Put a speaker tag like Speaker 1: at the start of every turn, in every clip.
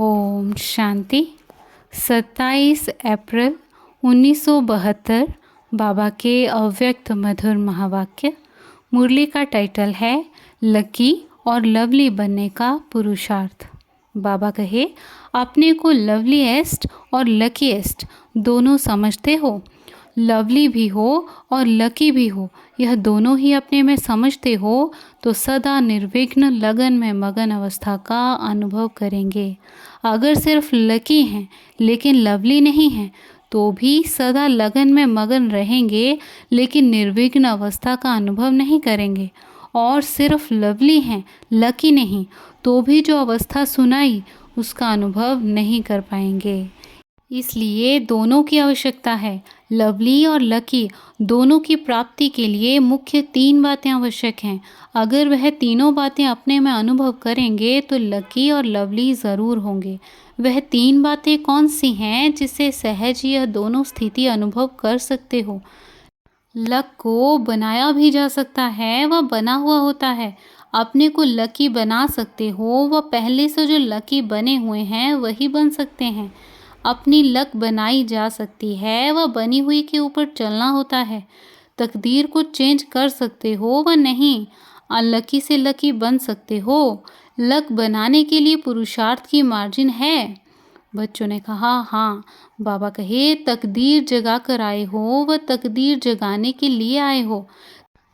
Speaker 1: ओम शांति। 27 अप्रैल 1972 बाबा के अव्यक्त मधुर महावाक्य। मुरली का टाइटल है लकी और लवली बनने का पुरुषार्थ। बाबा कहे, अपने को लवलीएस्ट और लकीएस्ट दोनों समझते हो। लवली भी हो और लकी भी हो, यह दोनों ही अपने में समझते हो तो सदा निर्विघ्न लगन में मगन अवस्था का अनुभव करेंगे। अगर सिर्फ लकी हैं लेकिन लवली नहीं हैं तो भी सदा लगन में मगन रहेंगे लेकिन निर्विघ्न अवस्था का अनुभव नहीं करेंगे। और सिर्फ लवली हैं लकी नहीं तो भी जो अवस्था सुनाई उसका अनुभव नहीं कर पाएंगे। इसलिए दोनों की आवश्यकता है। लवली और लकी दोनों की प्राप्ति के लिए मुख्य 3 बातें आवश्यक हैं। अगर वह तीनों बातें अपने में अनुभव करेंगे तो लकी और लवली ज़रूर होंगे। वह 3 बातें कौन सी हैं जिससे सहज यह दोनों स्थिति अनुभव कर सकते हो। लक को बनाया भी जा सकता है, वह बना हुआ होता है। अपने को लकी बना सकते हो, वह पहले से जो लकी बने हुए हैं वही बन सकते हैं। अपनी लक बनाई जा सकती है, वह बनी हुई के ऊपर चलना होता है। तकदीर को चेंज कर सकते हो व नहीं। अनलकी से लकी बन सकते हो। लक बनाने के लिए पुरुषार्थ की मार्जिन है। बच्चों ने कहा हाँ। बाबा कहे, तकदीर जगा कर आए हो व तकदीर जगाने के लिए आए हो।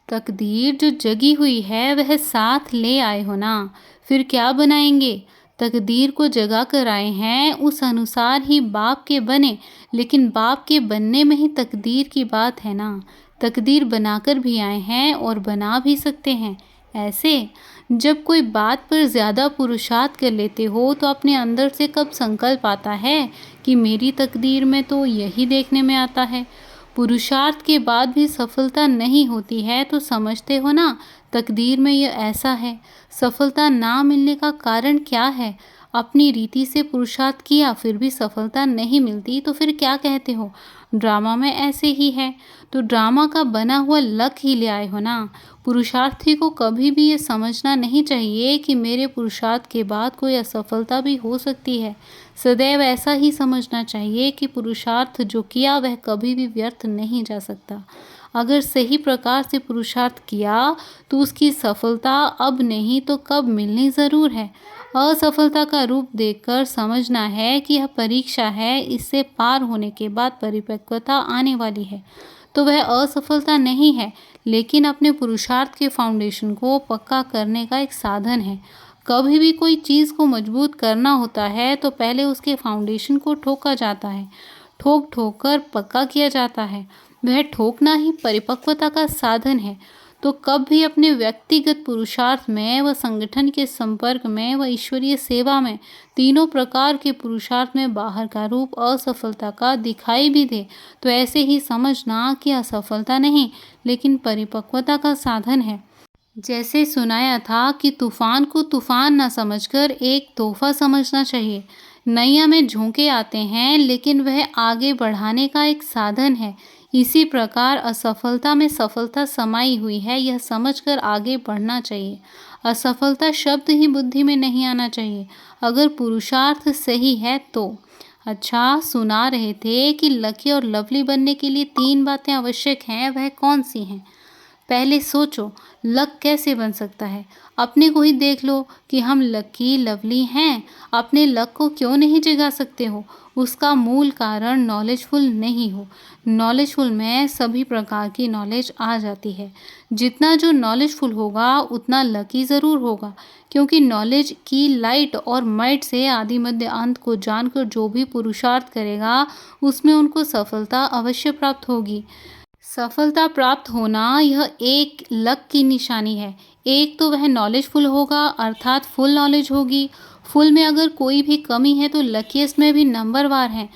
Speaker 1: तकदीर जो जगी हुई है वह साथ ले आए हो ना, फिर क्या बनाएंगे। तकदीर को जगा कर आए हैं, उस अनुसार ही बाप के बने, लेकिन बाप के बनने में ही तकदीर की बात है ना। तकदीर बनाकर भी आए हैं और बना भी सकते हैं। ऐसे जब कोई बात पर ज़्यादा पुरुषार्थ कर लेते हो तो अपने अंदर से कब संकल्प आता है कि मेरी तकदीर में तो यही देखने में आता है। पुरुषार्थ के बाद भी सफलता नहीं होती है तो समझते हो ना, तकदीर में यह ऐसा है। सफलता ना मिलने का कारण क्या है। अपनी रीति से पुरुषार्थ किया फिर भी सफलता नहीं मिलती तो फिर क्या कहते हो, ड्रामा में ऐसे ही है। तो ड्रामा का बना हुआ लक ही ले आए हो ना। पुरुषार्थी को कभी भी ये समझना नहीं चाहिए कि मेरे पुरुषार्थ के बाद कोई असफलता भी हो सकती है। सदैव ऐसा ही समझना चाहिए कि पुरुषार्थ जो किया वह कभी भी व्यर्थ नहीं जा सकता। अगर सही प्रकार से पुरुषार्थ किया तो उसकी सफलता अब नहीं तो कब मिलनी ज़रूर है। असफलता का रूप देखकर समझना है कि यह परीक्षा है, इससे पार होने के बाद परिपक्वता आने वाली है। तो वह असफलता नहीं है लेकिन अपने पुरुषार्थ के फाउंडेशन को पक्का करने का एक साधन है। कभी भी कोई चीज़ को मजबूत करना होता है तो पहले उसके फाउंडेशन को ठोका जाता है, ठोक ठोक कर पक्का किया जाता है। वह ठोकना ही परिपक्वता का साधन है। तो कब भी अपने व्यक्तिगत पुरुषार्थ में व संगठन के संपर्क में व ईश्वरीय सेवा में, तीनों प्रकार के पुरुषार्थ में बाहर का रूप असफलता का दिखाई भी दे तो ऐसे ही समझना कि असफलता नहीं लेकिन परिपक्वता का साधन है। जैसे सुनाया था कि तूफान को तूफान न समझकर एक तोहफा समझना चाहिए। नैया में झोंके आते हैं लेकिन वह आगे बढ़ाने का एक साधन है। इसी प्रकार असफलता में सफलता समाई हुई है, यह समझकर आगे बढ़ना चाहिए। असफलता शब्द ही बुद्धि में नहीं आना चाहिए अगर पुरुषार्थ सही है तो। अच्छा, सुना रहे थे कि लकी और लवली बनने के लिए 3 बातें आवश्यक हैं, वह कौन सी हैं। पहले सोचो लक कैसे बन सकता है। अपने को ही देख लो कि हम लकी लवली हैं। अपने लक को क्यों नहीं जगा सकते हो। उसका मूल कारण नॉलेजफुल नहीं हो। नॉलेजफुल में सभी प्रकार की नॉलेज आ जाती है। जितना जो नॉलेजफुल होगा उतना लकी ज़रूर होगा, क्योंकि नॉलेज की लाइट और माइट से आदि मध्य अंत को जानकर जो भी पुरुषार्थ करेगा उसमें उनको सफलता अवश्य प्राप्त होगी। सफलता प्राप्त होना यह एक लक की निशानी है। एक तो वह नॉलेजफुल होगा अर्थात फुल नॉलेज होगी। फुल में अगर कोई भी कमी है तो लकीस्ट में भी नंबर वार है।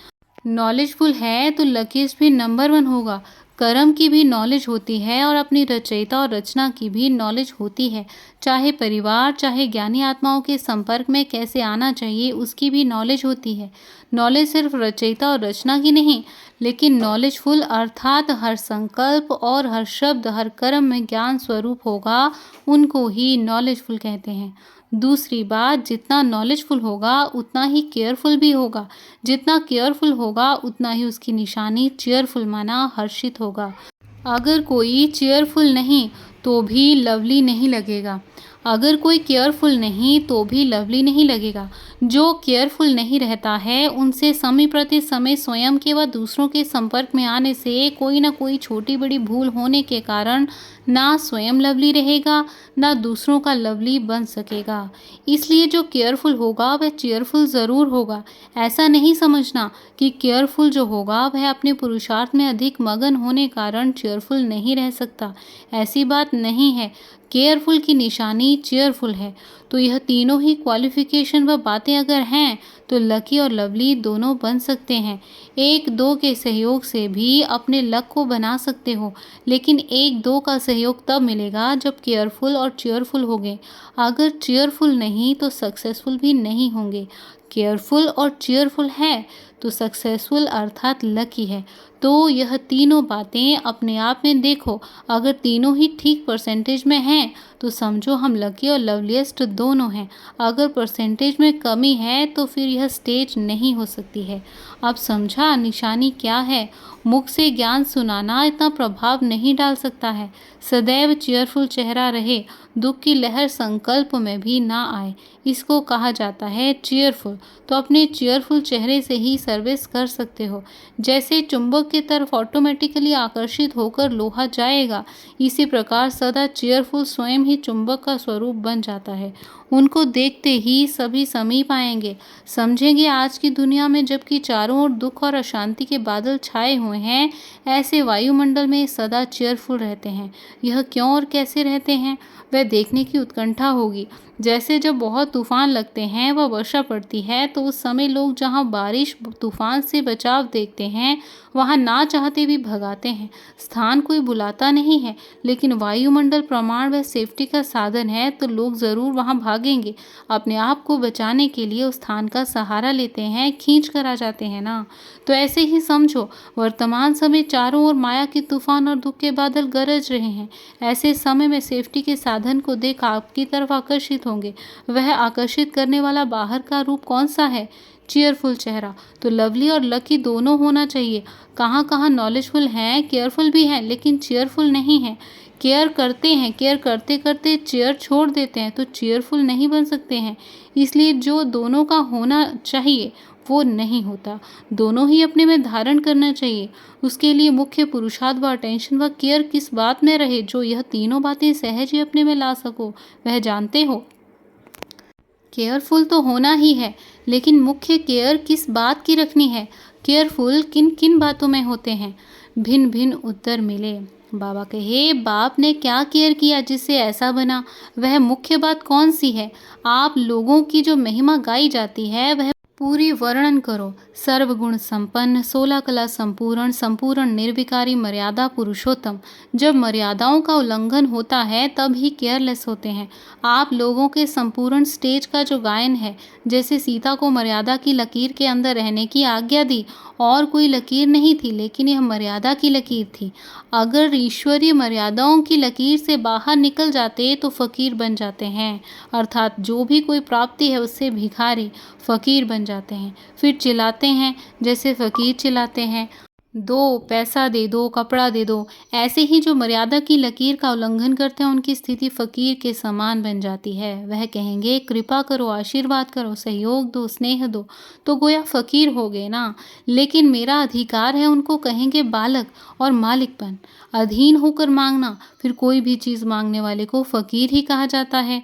Speaker 1: नॉलेजफुल है तो लकीस्ट भी नंबर 1 होगा। कर्म की भी नॉलेज होती है और अपनी रचयिता और रचना की भी नॉलेज होती है। चाहे परिवार चाहे ज्ञानी आत्माओं के संपर्क में कैसे आना चाहिए उसकी भी नॉलेज होती है। नॉलेज सिर्फ रचयिता और रचना की नहीं लेकिन नॉलेजफुल अर्थात हर संकल्प और हर शब्द हर कर्म में ज्ञान स्वरूप होगा, उनको ही नॉलेजफुल कहते हैं। दूसरी बात, जितना नॉलेजफुल होगा उतना ही केयरफुल भी होगा। जितना केयरफुल होगा उतना ही उसकी निशानी चेयरफुल माना हर्षित होगा। अगर कोई चेयरफुल नहीं तो भी लवली नहीं लगेगा। अगर कोई केयरफुल नहीं तो भी लवली नहीं लगेगा। जो केयरफुल नहीं रहता है उनसे समय प्रति समय स्वयं के व दूसरों के संपर्क में आने से कोई ना कोई छोटी बड़ी भूल होने के कारण ना स्वयं लवली रहेगा ना दूसरों का लवली बन सकेगा। इसलिए जो केयरफुल होगा वह चेयरफुल ज़रूर होगा। ऐसा नहीं समझना कि केयरफुल जो होगा वह अपने पुरुषार्थ में अधिक मगन होने कारण चेयरफुल नहीं रह सकता। ऐसी बात नहीं है। केयरफुल की निशानी चेयरफुल है। तो यह तीनों ही क्वालिफिकेशन व बातें अगर हैं तो लकी और लवली दोनों बन सकते हैं। एक दो के सहयोग से भी अपने लक को बना सकते हो, लेकिन एक दो का सहयोग तब मिलेगा जब केयरफुल और चेयरफुल होंगे। अगर चेयरफुल नहीं तो सक्सेसफुल भी नहीं होंगे। केयरफुल और चेयरफुल है तो सक्सेसफुल अर्थात लकी है। तो यह तीनों बातें अपने आप में देखो, अगर तीनों ही ठीक परसेंटेज में हैं तो समझो हम लकी और लवलीएस्ट दोनों हैं। अगर परसेंटेज में कमी है तो फिर यह स्टेज नहीं हो सकती है। अब समझा निशानी क्या है? मुख से ज्ञान सुनाना इतना प्रभाव नहीं डाल सकता है। सदैव चेयरफुल चेहरा रहे, दुख की लहर संकल्प में भी ना आए, इसको कहा जाता है चेयरफुल। तो अपने चेयरफुल चेहरे से ही सर्विस कर सकते हो। जैसे चुंबक की तरफ ऑटोमेटिकली आकर्षित होकर लोहा जाएगा, इसी प्रकार सदा चेयरफुल स्वयं ही चुंबक का स्वरूप बन जाता है। उनको देखते ही सभी समीप आएंगे, समझेंगे आज की दुनिया में जबकि चारों ओर दुख और अशांति के बादल छाए हुए हैं, ऐसे वायुमंडल में सदा चेयरफुल रहते हैं। यह क्यों और कैसे रहते हैं वह देखने की उत्कंठा होगी। जैसे जब बहुत तूफान लगते हैं व वर्षा पड़ती है तो उस समय लोग जहाँ बारिश तूफान से बचाव देखते हैं वहाँ ना चाहते भी भगाते हैं। स्थान कोई बुलाता नहीं है, लेकिन वायुमंडल प्रमाण व सेफ्टी का साधन है तो लोग ज़रूर वहाँ भागेंगे। अपने आप को बचाने के लिए उस स्थान का सहारा लेते हैं, खींच कर आ जाते हैं ना। तो ऐसे ही समझो, वर्तमान समय चारों ओर माया के तूफान और दुख के बादल गरज रहे हैं। ऐसे समय में सेफ्टी के साधन को देख आपकी तरफ आकर्षित होंगे। वह आकर्षित करने वाला बाहर का रूप कौन सा है? चेयरफुल चेहरा। तो लवली और लकी दोनों होना चाहिए। कहाँ कहाँ नॉलेजफुल हैं, केयरफुल भी हैं, लेकिन चेयरफुल नहीं हैं। केयर करते हैं, केयर करते करते चेयर छोड़ देते हैं तो चेयरफुल नहीं बन सकते हैं। इसलिए जो दोनों का होना चाहिए वो नहीं होता। दोनों ही अपने में धारण करना चाहिए। उसके लिए मुख्य पुरुषार्थ व अटेंशन व केयर किस बात में रहे जो यह तीनों बातें सहज ही अपने में ला सको, वह जानते हो? केयरफुल तो होना ही है, लेकिन मुख्य केयर किस बात की रखनी है? केयरफुल किन किन बातों में होते हैं? भिन्न भिन्न उत्तर मिले। बाबा कहे, बाप ने क्या केयर किया जिससे ऐसा बना? वह मुख्य बात कौन सी है? आप लोगों की जो महिमा गाई जाती है वह पूरी वर्णन करो। सर्वगुण संपन्न, 16 कला संपूर्ण, संपूर्ण निर्विकारी, मर्यादा पुरुषोत्तम। जब मर्यादाओं का उल्लंघन होता है तब ही केयरलेस होते हैं। आप लोगों के संपूर्ण स्टेज का जो गायन है, जैसे सीता को मर्यादा की लकीर के अंदर रहने की आज्ञा दी, और कोई लकीर नहीं थी लेकिन यह मर्यादा की लकीर थी। अगर ईश्वरीय मर्यादाओं की लकीर से बाहर निकल जाते तो फकीर बन जाते हैं, अर्थात जो भी कोई प्राप्ति है उससे भिखारी फकीर बन जाते हैं। फिर चिल्लाते हैं जैसे फकीर चिल्लाते हैं, दो पैसा दे दो, कपड़ा दे दो। ऐसे ही जो मर्यादा की लकीर का उल्लंघन करते हैं उनकी स्थिति फकीर के समान बन जाती है। वह कहेंगे कृपा करो, आशीर्वाद करो, सहयोग दो, स्नेह दो, तो गोया फकीर हो गए ना। लेकिन मेरा अधिकार है उनको कहेंगे बालक और मालिकपन। अधीन होकर मांगना, फिर कोई भी चीज़ मांगने वाले को फकीर ही कहा जाता है।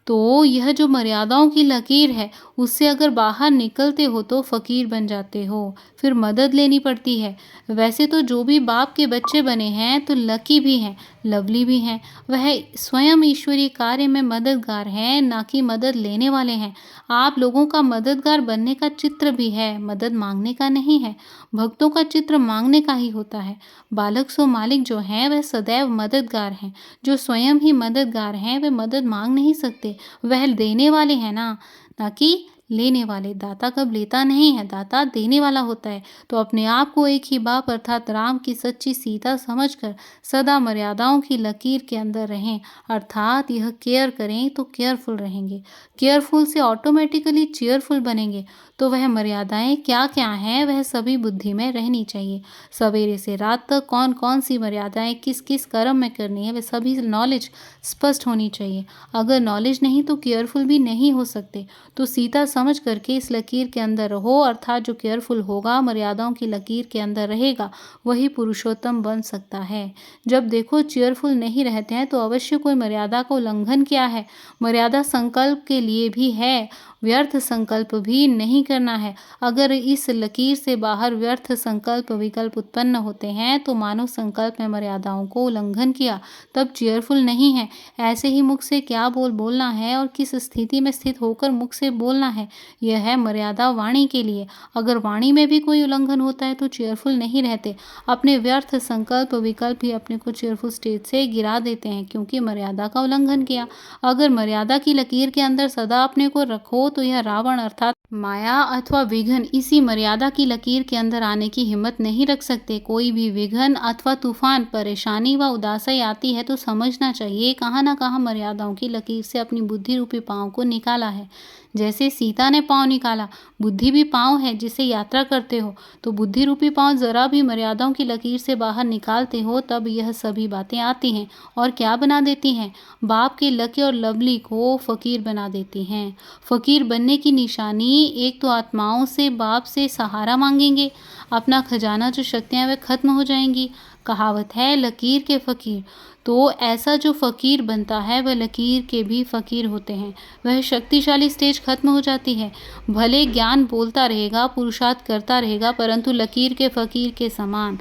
Speaker 1: तो यह जो मर्यादाओं की लकीर है उससे अगर बाहर निकलते हो तो फकीर बन जाते हो, फिर मदद लेनी पड़ती है। वैसे तो जो भी बाप के बच्चे बने हैं तो लकी भी हैं, लवली भी हैं। वह स्वयं ईश्वरीय कार्य में मददगार हैं, ना कि मदद लेने वाले हैं। आप लोगों का मददगार बनने का चित्र भी है, मदद मांगने का नहीं है। भक्तों का चित्र मांगने का ही होता है। बालक सो मालिक जो हैं वह सदैव मददगार हैं। जो स्वयं ही मददगार हैं वे मदद मांग नहीं सकते, वह देने वाले हैं ना कि लेने वाले। दाता कब लेता नहीं है, दाता देने वाला होता है। तो अपने आप को एक ही बाप अर्थात राम की सच्ची सीता समझकर सदा मर्यादाओं की लकीर के अंदर रहें, अर्थात यह केयर करें तो केयरफुल रहेंगे। केयरफुल से ऑटोमेटिकली चेयरफुल बनेंगे। तो वह मर्यादाएं क्या क्या हैं वह सभी बुद्धि में रहनी चाहिए। सवेरे से रात तक कौन कौन सी मर्यादाएं किस किस कर्म में करनी है वह सभी नॉलेज स्पष्ट होनी चाहिए। अगर नॉलेज नहीं तो केयरफुल भी नहीं हो सकते। तो सीता समझ करके इस लकीर के अंदर रहो, अर्थात जो केयरफुल होगा, मर्यादाओं की लकीर के अंदर रहेगा, वही पुरुषोत्तम बन सकता है। जब देखो चेयरफुल नहीं रहते हैं तो अवश्य कोई मर्यादा का उल्लंघन किया है। मर्यादा संकल्प के लिए भी है, व्यर्थ संकल्प भी नहीं करना है। अगर इस लकीर से बाहर व्यर्थ संकल्प विकल्प उत्पन्न होते हैं तो मानो संकल्प में मर्यादाओं को उल्लंघन किया, तब चेयरफुल नहीं है। ऐसे ही मुख से क्या बोलना है और किस स्थिति में स्थित होकर मुख से बोलना है, यह है मर्यादा वाणी के लिए। अगर वाणी में भी कोई उल्लंघन होता है तो चेयरफुल नहीं रहते। अपने व्यर्थ संकल्प विकल्प ही अपने को चेयरफुल स्टेट से गिरा देते हैं, क्योंकि मर्यादा का उल्लंघन किया। अगर मर्यादा की लकीर के अंदर सदा अपने को रखो तो यह रावण अर्थात माया अथवा विघ्न इसी मर्यादा की लकीर के अंदर आने की हिम्मत नहीं रख सकते। कोई भी विघ्न अथवा तूफान, परेशानी व उदासी आती है तो समझना चाहिए कहाँ ना कहाँ मर्यादाओं की लकीर से अपनी बुद्धि रूपी पाँव को निकाला है। जैसे सीता ने पाँव निकाला, बुद्धि भी पाँव है जिससे यात्रा करते हो, तो बुद्धि रूपी पाँव जरा भी मर्यादाओं की लकीर से बाहर निकालते हो तब यह सभी बातें आती हैं। और क्या बना देती हैं? बाप के लकी और लवली को फकीर बना देती हैं। फकीर बनने की निशानी एक तो आत्माओं से बाप से सहारा मांगेंगे, अपना खजाना जो शक्तियाँ वह खत्म हो जाएंगी। कहावत है लकीर के फकीर। तो ऐसा जो फकीर बनता है वह लकीर के भी फकीर होते हैं। वह शक्तिशाली स्टेज खत्म हो जाती है। भले ज्ञान बोलता रहेगा, पुरुषार्थ करता रहेगा, परंतु लकीर के फकीर के समान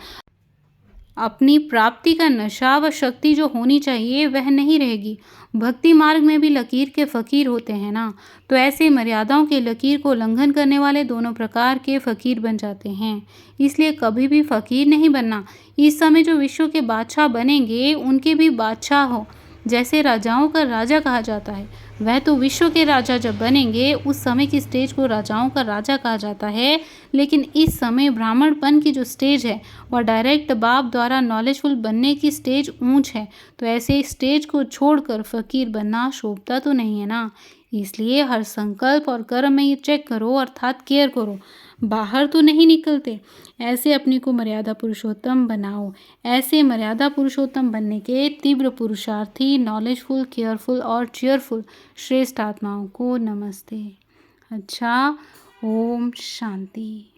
Speaker 1: अपनी प्राप्ति का नशा व शक्ति जो होनी चाहिए वह नहीं रहेगी। भक्ति मार्ग में भी लकीर के फकीर होते हैं ना, तो ऐसे मर्यादाओं के लकीर को उल्लंघन करने वाले दोनों प्रकार के फकीर बन जाते हैं। इसलिए कभी भी फकीर नहीं बनना। इस समय जो विश्व के बादशाह बनेंगे उनके भी बादशाह हो, जैसे राजाओं का राजा कहा जाता है, वह तो विश्व के राजा जब बनेंगे उस समय की स्टेज को राजाओं का राजा कहा जाता है। लेकिन इस समय ब्राह्मणपन की जो स्टेज है वह डायरेक्ट बाप द्वारा नॉलेजफुल बनने की स्टेज ऊंच है। तो ऐसे स्टेज को छोड़कर फकीर बनना शोभता तो नहीं है ना। इसलिए हर संकल्प और कर्म में ये चेक करो, अर्थात केयर करो, बाहर तो नहीं निकलते। ऐसे अपने को मर्यादा पुरुषोत्तम बनाओ। ऐसे मर्यादा पुरुषोत्तम बनने के तीव्र पुरुषार्थी, नॉलेजफुल, केयरफुल और चेयरफुल श्रेष्ठ आत्माओं को नमस्ते। अच्छा, ओम शांति।